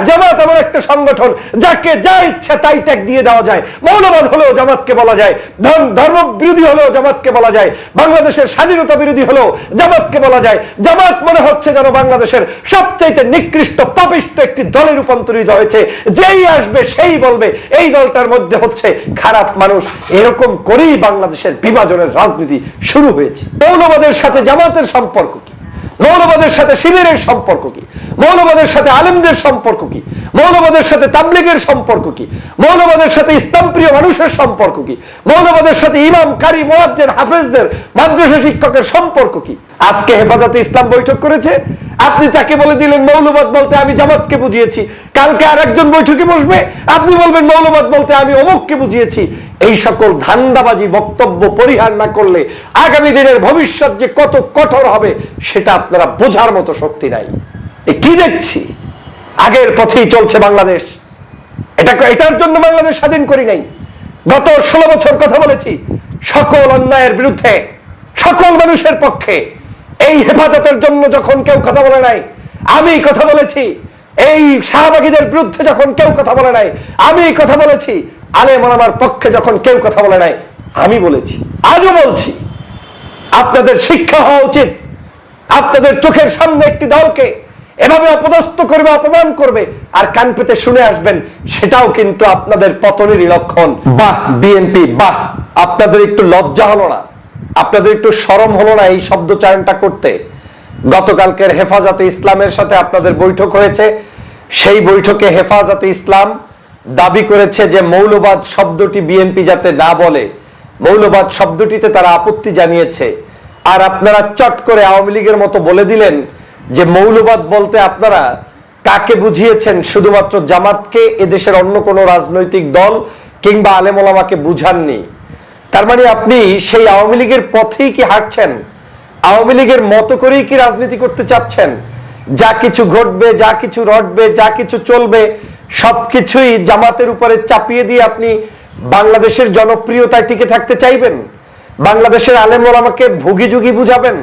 জামাত এমন একটা সংগঠন যাকে যা ইচ্ছা তাই ট্যাগ দিয়ে দেওয়া যায়। মৌলবাদ হলেও জামাতকে বলা যায়, ধর্ম বিরোধী হলেও জামাতকে বলা যায়, বাংলাদেশের স্বাধীনতা বিরোধী হলেও জামাতকে বলা যায়। জামাত মনে হচ্ছে যেন বাংলাদেশের সবচাইতে নিকৃষ্ট পাপিষ্ট একটি দলে রূপান্তরিত হয়েছে। যেই আসবে সেই বলবে এই দলটার মধ্যে হচ্ছে খারাপ মানুষ। এরকম করেই বাংলাদেশের বিভাজনের রাজনীতি শুরু হয়েছে। মৌলবাদের সাথে জামাতের সম্পর্ক কি? মৌলবাদের সাথে শিবিরের সম্পর্ক কি? মৌলবাদের সাথে আলেমদের সম্পর্ক কি? মৌলবাদের সাথে তাবলীগের সম্পর্ক কি? মৌলবাদের সাথে ইসলাম প্রিয় মানুষের সম্পর্ক কি? মৌলবাদের সাথে ইমাম, কারি, মুয়াজ্জিন, হাফেজদের, মাদ্রাসা শিক্ষকের সম্পর্ক কি? আজকে হেফাজতে ইসলাম বৈঠক করেছে, আপনি তাকে বলে দিলেন মৌলবাদ বলতে আমি জামাতকে বুঝিয়েছি। কালকে আরেকজন বৈঠকে বসবে, আপনি বলবেন মৌলবাদ বলতে আমি অমুককে বুঝিয়েছি। এই সকল ধান্দাবাজি বক্তব্য পরিহার না করলে আগামী দিনের ভবিষ্যৎ যে কত কঠোর হবে সেটা আপনারা বোঝার মতো শক্তি নাই। কি দেখছি? আগের পথেই চলছে বাংলাদেশ। এটার জন্য বাংলাদেশ স্বাধীন করি নাই। গত 16 বছর কথা বলেছি সকল অন্যায়ের বিরুদ্ধে, সকল মানুষের পক্ষে। এই হেফাজতের জন্য যখন কেউ কথা বলে নাই আমি কথা বলেছি। এই শাহবাগীদের বিরুদ্ধে যখন কেউ কথা বলে নাই আমি কথা বলেছি। আলেম ওলামার পক্ষে যখন কেউ কথা বলে নাই আমি বলেছি, আজও বলছি। আপনাদের শিক্ষা হওয়া উচিত। আপনাদের চোখের সামনে একটি দলকে এভাবে অপদস্থ করবে, অপমান করবে, আর কান পেতে শুনে আসবেন, সেটাও কিন্তু আপনাদের পতনেরই লক্ষণ। বাহ বিএনপি, বাহ! আপনাদের একটু লজ্জা হলো না? আপনাদের একটু শরম হলো না এই শব্দ চয়নটা করতে? গতকালকের হেফাজতে ইসলামের সাথে আপনাদের বৈঠক হয়েছে। সেই বৈঠকে হেফাজতে ইসলাম দাবি করেছে যে মৌলবাদ শব্দটি বিএনপি যাতে না বলে, মৌলবাদ শব্দটিতে তারা আপত্তি জানিয়েছে। আর আপনারা চট করে আওয়ামী লীগের মতো বলে দিলেন যে মৌলবাদ বলতে আপনারা কাকে বুঝিয়েছেন? শুধুমাত্র জামাতকে, এদেশের অন্য কোনো রাজনৈতিক দল কিংবা আলেম ওলামাকে বুঝাননি। তার মানে আপনি সেই আওয়ামী লীগের পথেই কি হাঁটছেন? আওয়ামী লীগের মতো করেই কি রাজনীতি করতে চাচ্ছেন? যা কিছু ঘটবে, যা কিছু রটবে, যা কিছু চলবে সবকিছুই জামাতের উপরে চাপিয়ে দিয়ে আপনি বাংলাদেশের জনপ্রিয়তায় টিকে থাকতে চাইবেন? বাংলাদেশের আলেম ওলামাকে ভুগি যুগি বুঝাবেন?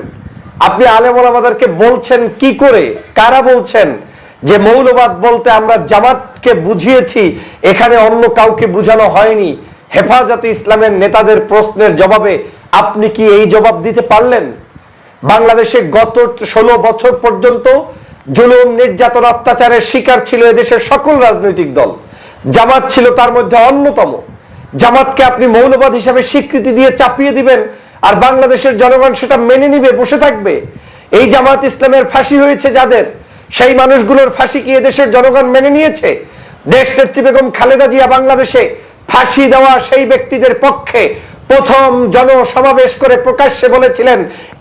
আপনি আলেম ওলামাদেরকে বলছেন কি করে? কারা বলছেন যে মৌলবাদ বলতে আমরা জামাতকে বুঝিয়েছি, এখানে অন্য কাউকে বুঝানো হয়নি? হেফাজতে ইসলামের নেতাদের প্রশ্নের জবাবে আপনি কি এই জবাব দিতে পারলেন? বাংলাদেশে গত 16 বছর পর্যন্ত জুলুম, নির্যাতন, অত্যাচারের শিকার ছিল এদেশের সকল রাজনৈতিক দল। জামাত ছিল তার মধ্যে অন্যতম। জামাতকে আপনি মৌলবাদ হিসাবে স্বীকৃতি দিয়ে চাপিয়ে দিবেন আর বাংলাদেশের জনগণ সেটা মেনে নিবে, বসে থাকবে? এই জামাত ইসলামের ফাঁসি হয়েছে যাদের, সেই মানুষগুলোর ফাঁসি কি এদেশের জনগণ মেনে নিয়েছে? দেশনেত্রী বেগম খালেদা জিয়া বাংলাদেশে ফাঁসি দেওয়া সেই ব্যক্তিদের পক্ষে প্রথম জনসমাবেশ করে প্রকাশ্যে বলেছিলেন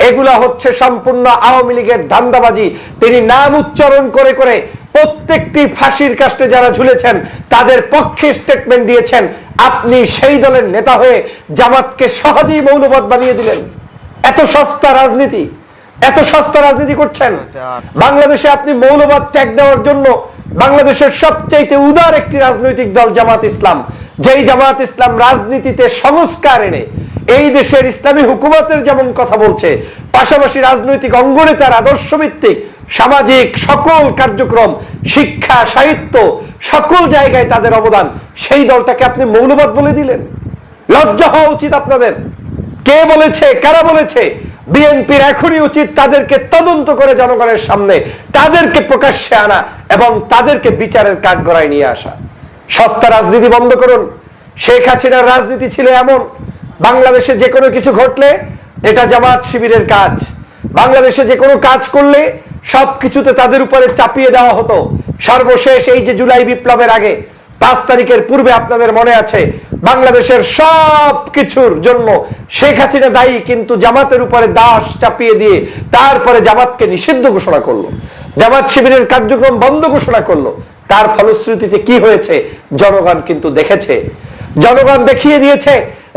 এগুলা হচ্ছে সম্পূর্ণ আওয়ামী লীগের ধান্দাবাজি। তিনি নাম উচ্চারণ করে করে প্রত্যেকটি ফাঁসির কাস্টে যারা ঝুলেছেন তাদের পক্ষে স্টেটমেন্ট দিয়েছেন। আপনি সেই দলের নেতা হয়ে জামাতকে সহজেই মৌলবাদ বানিয়ে দিলেন। এত সস্তা রাজনীতি, এত সস্তা রাজনীতি করছেন। বাংলাদেশে আপনি মৌলবাদ ট্যাগ দেওয়ার জন্য বাংলাদেশের সবচাইতে উদার একটি রাজনৈতিক দল জামাত ইসলাম, যেই জামাত ইসলাম রাজনীতিতে সংস্কার এনে এই দেশের ইসলামী হুকুমতের যেমন কথা বলছে, পাশাপাশি রাজনৈতিক অঙ্গনে তার আদর্শ ভিত্তিক সামাজিক সকল কার্যক্রম, শিক্ষা, সাহিত্য সকল জায়গায় তাদের অবদান, সেই দলটাকে আপনি মৌলবাদ বলে দিলেন। লজ্জা হওয়া উচিত আপনাদের। কে বলেছে, কারা বলেছে? বিএনপির এখনই উচিত তাদেরকে তদন্ত করে জনগণের সামনে তাদেরকে প্রকাশ্যে আনা এবং তাদেরকে বিচারের কাঠগড়ায় নিয়ে আসা। সস্তা রাজনীতি বন্ধ করুন। শেখ হাসিনার রাজনীতি ছিল এমন, বাংলাদেশে যে কোনো কিছু ঘটলে এটা জামাত শিবিরের কাজ। বাংলাদেশে যে কোনো কাজ করলে সবকিছুতে তাদের উপরে চাপিয়ে দেওয়া হতো। সর্বশেষ এই যে জুলাই বিপ্লবের আগে 5 তারিখের পূর্বে আপনাদের মনে আছে বাংলাদেশের সব কিছুর জন্য শেখ হাসিনা দায়ী, কিন্তু জামাতের উপরে দাস চাপিয়ে দিয়ে তারপরে জামাতকে নিষিদ্ধ ঘোষণা করলো, জামাত শিবিরের কার্যক্রম বন্ধ ঘোষণা করলো। তার ফলশ্রুতিতে কি হয়েছে জনগণ কিন্তু দেখেছে। জনগণ দেখিয়ে দিয়েছে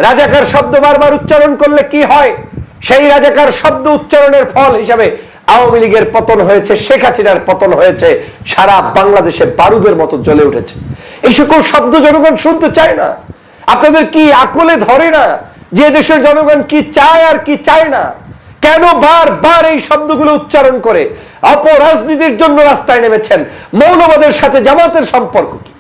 রাজাকার শব্দ বারবার উচ্চারণ করলে কি হয়। সেই রাজাকার শব্দ উচ্চারণের ফল হিসাবে আওয়ামী লীগের পতন হয়েছে, শেখ হাসিনার পতন হয়েছে, সারা বাংলাদেশে বারুদের মতো জ্বলে উঠেছে। এই সকল শব্দ জনগণ শুনতে চায় না। আপনাদের কি আকলে ধরে না যে দেশের জনগণ কি চায় আর কি চায় না? কেন বারবার এই শব্দগুলো উচ্চারণ করে অপরাজনীতির জন্য রাস্তায় নেমেছেন। মৌলবাদের সাথে জামাতের সম্পর্ক কি?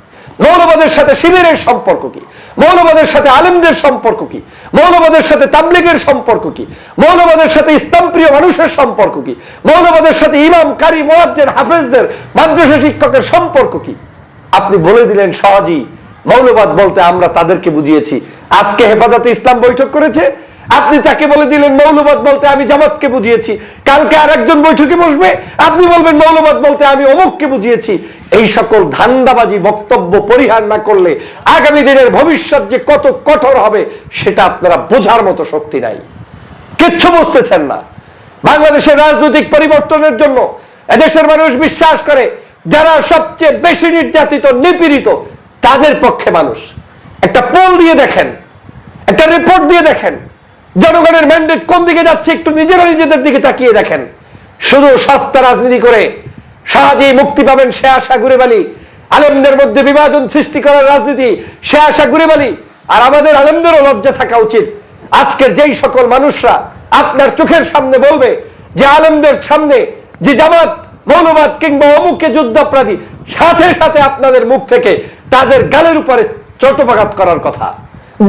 মৌলবাদের সাথে শিবিরের সম্পর্ক কি? মৌলবাদের সাথে আলেমদের সম্পর্ক কি? মৌলবাদের সাথে তাবলীগের সম্পর্ক কি? মৌলবাদের সাথে ইসলাম প্রিয় মানুষের সম্পর্ক কি? মৌলবাদের সাথে ইমাম, কারি, মুয়াজ্জিন, হাফেজদের, মাদ্রাসা শিক্ষকের সম্পর্ক কি? আপনি বলে দিলেন সহজেই মৌলবাদ বলতে আমরা তাদেরকে বুঝিয়েছি। আজকে হেফাজতে ইসলাম বৈঠক করেছে, আপনি তাকে বলে দিলেন মৌলবাদ বলতে আমি জামাতকে বুঝিয়েছি। কালকে আরেকজন বৈঠকে বসবে, আপনি বলবেন মৌলবাদ বলতে আমি অমুককে বুঝিয়েছি। এই সকল ধান্দাবাজি বক্তব্য পরিহার না করলে আগামী দিনের ভবিষ্যৎ যে কত কঠোর হবে সেটা আপনারা বোঝার মতো শক্তি নাই, কিচ্ছু বুঝতেছেন না। বাংলাদেশের রাজনৈতিক পরিবর্তনের জন্য এদেশের মানুষ বিশ্বাস করে যারা সবচেয়ে বেশি নির্যাতিত, নিপীড়িত তাদের পক্ষে মানুষ। একটা পোল দিয়ে দেখেন, একটা রিপোর্ট দিয়ে দেখেন, জনগণের ম্যান্ডেট কোন দিকে যাচ্ছে একটু নিজেরা নিজেদের দিকে তাকিয়ে দেখেন। শুধু সস্তা রাজনীতি করে সহজেই মুক্তি পাবেন সে আশা ঘুরেবালি, আলেমদের মধ্যে বিভাজন সৃষ্টি করার রাজনীতি সে আশা ঘুরেবালি। আর আমাদের আলেমদেরও লজ্জা থাকা উচিত। আজকের যেই সকল মানুষরা আপনার চোখের সামনে বলবে যে আলেমদের সামনে যে জামাত মৌলবাদ কিংবা অমুকে যুদ্ধাপরাধী, সাথে সাথে আপনাদের মুখ থেকে তাদের গালের উপরে চট্টপাঘাত করার কথা,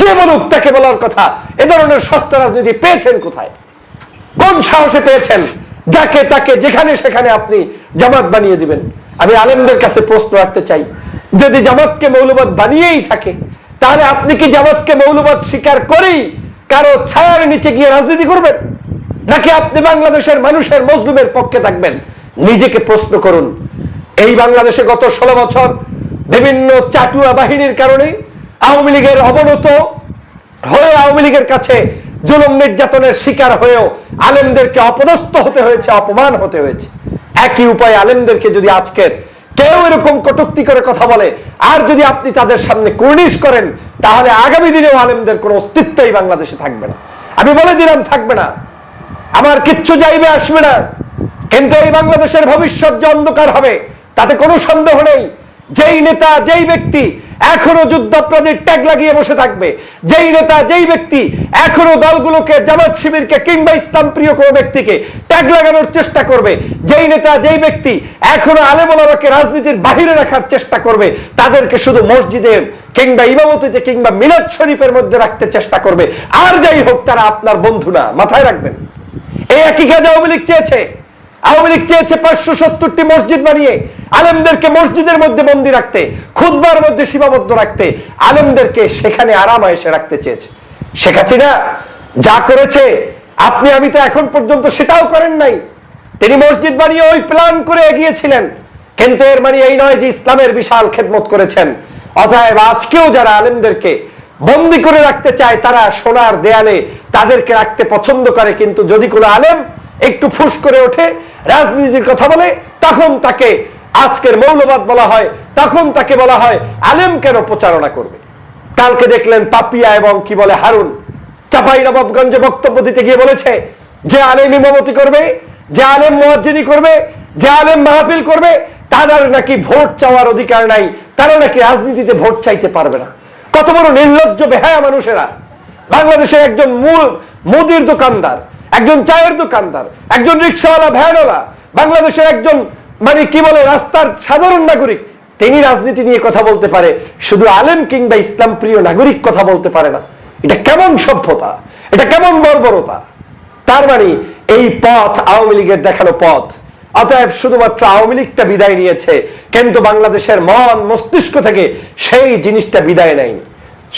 যে বলুক তাকে বলার কথা। এ ধরনের সস্তা রাজনীতি পেয়েছেন কোথায়? কোন সাহসে পেয়েছেন যাকে তাকে যেখানে সেখানে আপনি জামাত বানিয়ে দিবেন? আমি আলেমদের কাছে প্রশ্ন রাখতে চাই, যদি জামাতকে মৌলবাদ বানিয়েই থাকে তাহলে আপনি কি জামাতকে মৌলবাদ স্বীকার করেই কারো ছায়ার নিচে গিয়ে রাজনীতি করবেন, নাকি আপনি বাংলাদেশের মানুষের মজলুমের পক্ষে থাকবেন? নিজেকে প্রশ্ন করুন। এই বাংলাদেশে গত 16 বছর বিভিন্ন চাটুয়া বাহিনীর কারণে আওয়ামী লীগের অবনত হয়ে আওয়ামী লীগের কাছে জুলুম নির্যাতনের শিকার হয়েও আলেমদেরকে অপদস্থ হতে হয়েছে, অপমান হতে হয়েছে। একই উপায় আলেমদেরকে যদি আজকের কেউ এরকম কটূক্তি করে কথা বলে আর যদি আপনি তাদের সামনে কুর্নিশ করেন, তাহলে আগামী দিনেও আলেমদের কোনো অস্তিত্বই বাংলাদেশে থাকবে না। আমি বলে দিলাম, থাকবে না। আমার কিচ্ছু যাইবে আসবে না, কিন্তু এই বাংলাদেশের ভবিষ্যৎ যে অন্ধকার হবে তাতে কোনো সন্দেহ নেই। যেই নেতা, যেই ব্যক্তি এখনো যুদ্ধাপরাধীর ট্যাগ লাগিয়ে বসে থাকবে, যেই নেতা, যেই ব্যক্তি এখনো দলগুলোকে, জামাত শিবিরকে কিংবা ইসলাম প্রিয় কোনো ব্যক্তিকে ট্যাগ লাগানোর চেষ্টা করবে, যেই নেতা, যেই ব্যক্তি এখনো আলেম ওলামাকে রাজনীতির বাহিরে রাখার চেষ্টা করবে, তাদেরকে শুধু মসজিদে কিংবা ইমামতিতে কিংবা মিলাদ শরীফের মধ্যে রাখতে চেষ্টা করবে, আর যাই হোক তারা আপনার বন্ধু না। মাথায় রাখবেন, এই একই কাজ আওয়ামী লীগ চেয়েছে। আওয়ামী লীগ চেয়েছে 570টি মসজিদ বানিয়ে আলেমদেরকে মসজিদের মধ্যে বন্দী রাখতে, খুতবার মধ্যে সীমাবদ্ধ রাখতে, আলেমদেরকে সেখানে আরামায়েশে রাখতে চেয়েছে। শেখ হাসিনা যা করেছে আপনি আমি তো এখন পর্যন্ত সেটাও করেন নাই। তিনি মসজিদ বানিয়ে ওই প্ল্যান করে এগিয়েছিলেন, কিন্তু এর মানে এই নয় যে ইসলামের বিশাল খেদমত করেছেন। অতএব আজকেও যারা আলেমদেরকে বন্দী করে রাখতে চায় তারা সোনার দেয়ালে তাদেরকে রাখতে পছন্দ করে, কিন্তু যদি কোনো আলেম একটু ফুস করে ওঠে, রাজনীতির কথা বলে, তখন তাকে আজকের মৌলবাদ বলা হয়, তখন তাকে বলা হয় আলেম কেন প্রচারণা করবে। কালকে দেখলেন পাপিয়া এবং কি বলে হারুন চাঁপাইনবাবগঞ্জে বক্তব্য দিতে গিয়ে বলেছে যে আলেম ইমামতি করবে, যে আলেম মুয়াজ্জিনি করবে, যে আলেম মাহফিল করবে তাদের নাকি ভোট চাওয়ার অধিকার নাই, তারা নাকি রাজনীতিতে ভোট চাইতে পারবে না। কত বড় নির্লজ্জ বেহায়া মানুষেরা! বাংলাদেশের একজন মুদির দোকানদার, একজন চায়ের দোকানদার, একজন রিক্সাওয়ালা, ভ্যানওয়ালা, বাংলাদেশের একজন মানে কি বলে রাস্তার সাধারণ নাগরিক, তিনি রাজনীতি নিয়ে কথা বলতে পারে, শুধু আলেম কিংবা ইসলাম প্রিয় নাগরিক কথা বলতে পারে না। এটা কেমন সভ্যতা, এটা কেমন বর্বরতা! তার মানে এই পথ আওয়ামী লীগের দেখানো পথ। অতএব শুধুমাত্র আওয়ামী লীগটা বিদায় নিয়েছে, কিন্তু বাংলাদেশের মন মস্তিষ্ক থেকে সেই জিনিসটা বিদায় নেয়নি।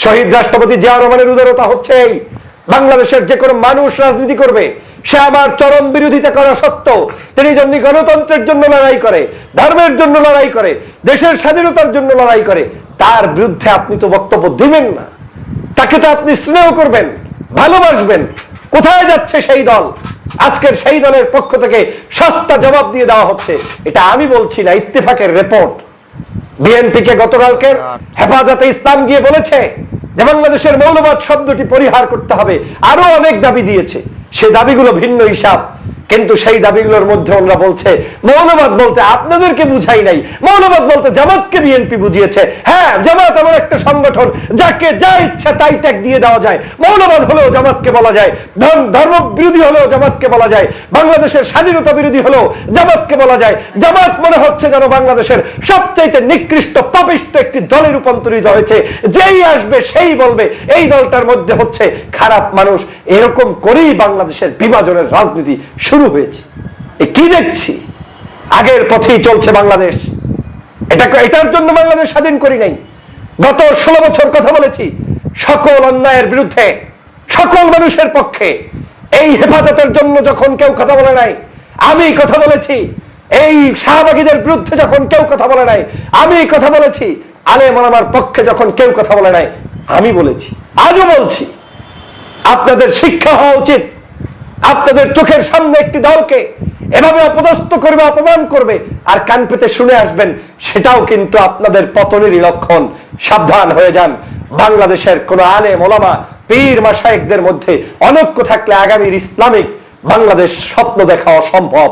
শহীদ রাষ্ট্রপতি জিয়াউর রহমানের উদারতা হচ্ছে এই, বাংলাদেশের যে কোনো মানুষ রাজনীতি করবে, সে আমার চরম বিরোধিতা করা সত্ত্বেও তিনি যেমনি গণতন্ত্রের জন্য লড়াই করে, ধর্মের জন্য লড়াই করে, দেশের স্বাধীনতার জন্য লড়াই করে, তার বিরুদ্ধে আপনি তো বক্তব্য দিবেন না। তাকে তো আপনি স্নেহ করবেন, ভালোবাসবেন। কোথায় যাচ্ছে সেই দল? আজকের সেই দলের পক্ষ থেকে সস্তা জবাব দিয়ে দেওয়া হচ্ছে। এটা আমি বলছি না, ইত্তেফাকের রিপোর্ট। বিএনপিকে গতকালকে হেফাজতে ইসলাম গিয়ে বলেছে যে বাংলাদেশের মৌলবাদ শব্দটি পরিহার করতে হবে, আরো অনেক দাবি দিয়েছে। সে দাবিগুলো ভিন্ন হিসাব, কিন্তু সেই দাবিগুলোর মধ্যে ওরা বলছে মৌলবাদ বলতে আপনাদেরকে বুঝাই নাই, মৌলবাদ বলতে জামাতকে বিএনপি বুঝিয়েছে। হ্যাঁ, জামাত এমন একটা সংগঠন যাকে যা ইচ্ছা তাই ট্যাগ দিয়ে দেওয়া যায়। মৌলবাদ হলেও জামাতকে বলা যায়, ধর্ম বিরোধী হলেও জামাতকে বলা যায়, বাংলাদেশের স্বাধীনতা বিরোধী হলেও জামাতকে বলা যায়। জামাত মনে হচ্ছে যেন বাংলাদেশের সবচাইতে নিকৃষ্ট পাপিষ্ট একটি দলে রূপান্তরিত হয়েছে। যেই আসবে সেই বলবে এই দলটার মধ্যে হচ্ছে খারাপ মানুষ। এরকম করেই বাংলাদেশের বিভাজনের রাজনীতি শুরু হয়েছে। কি দেখছি? আগের পথেই চলছে বাংলাদেশ। এটার জন্য বাংলাদেশ স্বাধীন করি নাই। গত 16 বছর কথা বলেছি সকল অন্যায়ের বিরুদ্ধে, সকল মানুষের পক্ষে। এই হেফাজতের জন্য যখন কেউ কথা বলে নাই আমি কথা বলেছি, এই শাহবাগীদের বিরুদ্ধে যখন কেউ কথা বলে নাই আমি কথা বলেছি, আলেম ওলামার পক্ষে যখন কেউ কথা বলে নাই আমি বলেছি, আজও বলছি। আপনাদের শিক্ষা হওয়া উচিত। আপনাদের চোখের সামনে একটি দলকে এভাবে অপদস্থ করবে, অপমান করবে, আর কান পেতে শুনে আসবেন, সেটাও কিন্তু আপনাদের পতনেরই লক্ষণ। সাবধান হয়ে যান। বাংলাদেশের কোন আলেম ওলামা পীর মাশায়েখদের মধ্যে অনৈক্য থাকলে আগামীর ইসলামিক বাংলাদেশ স্বপ্ন দেখা অসম্ভব।